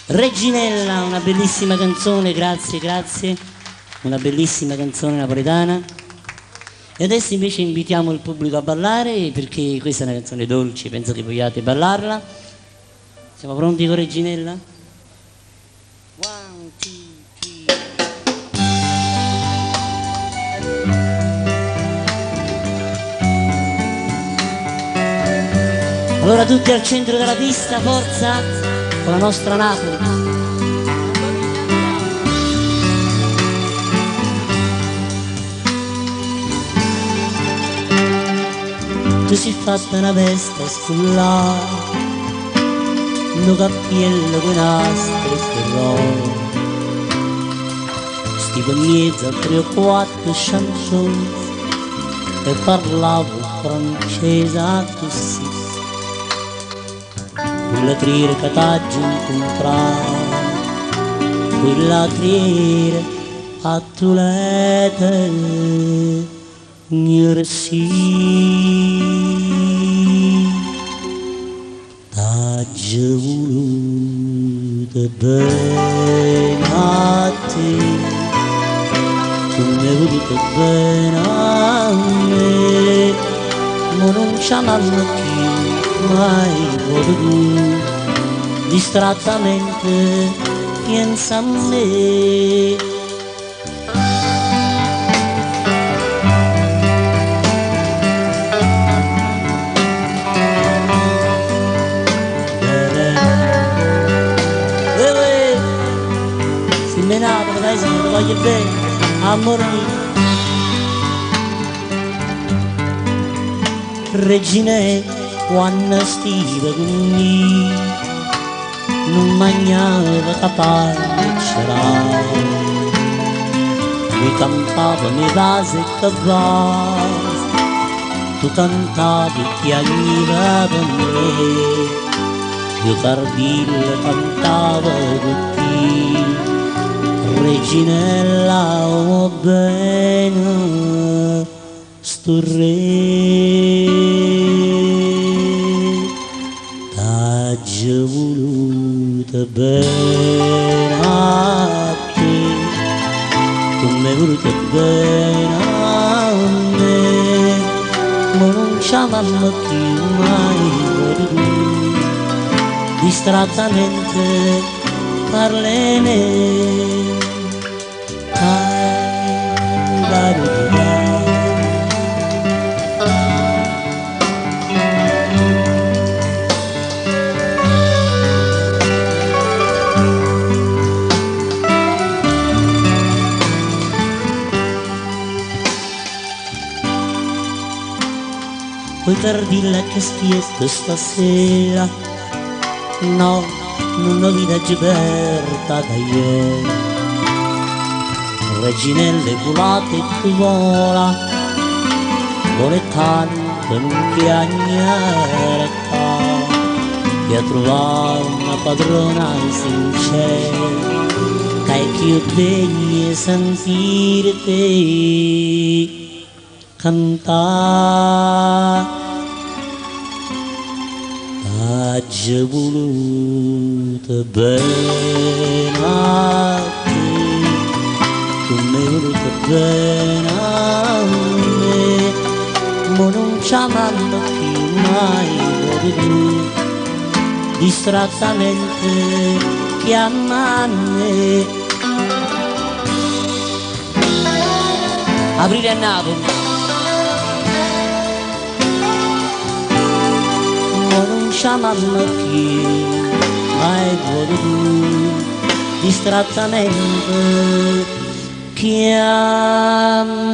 Reginella, una bellissima canzone, grazie, grazie, una bellissima canzone napoletana. E adesso invece invitiamo il pubblico a ballare, perché questa è una canzone dolce, penso che vogliate ballarla. Siamo pronti con Reginella? One, two, three. Allora tutti al centro della pista, forza! Con la nostra Napoli. Tu sei fatta una veste scullata, un cappiello con nastri e ferroni, stivo in mezzo a 3 o 4 chanson e parlavo francese così. Quella triera che t'hai incontrato, quella triera a Tuleta, ieri sì, t'hai voluto bene a te, tu mi hai voluto bene a me, ma non chiamami più mai voluto, distrattamente pensa a me. Si menava, dai, se non lo voglio bene, amore mio. Regina, quando stiva con me, non mangiava capace, mi cantava mi vase e cavase, tu cantavi che arrivava a me, io cardille cantava con te, Reginella, oh bene, sto re. T'hai voluto bene a te, tu mi hai voluto bene a me, ma non chiamami più mai voluto, distrattamente parlene. Puoi per dirle che spietto stasera, no, non ho vita aperta da ieri. Reginelle volate e tu vola, vuole tanto non chiagnare qua, e a trovare una padrona sincera, che io degni sentire te cantare. T'hai voluto bene a te, tu mi hai voluto bene a me, ma non chiamando più mai voluto, distrattamente chiamami. Aprile a Napoli. Chiamami più, mai voluto, distrattamente chiamami.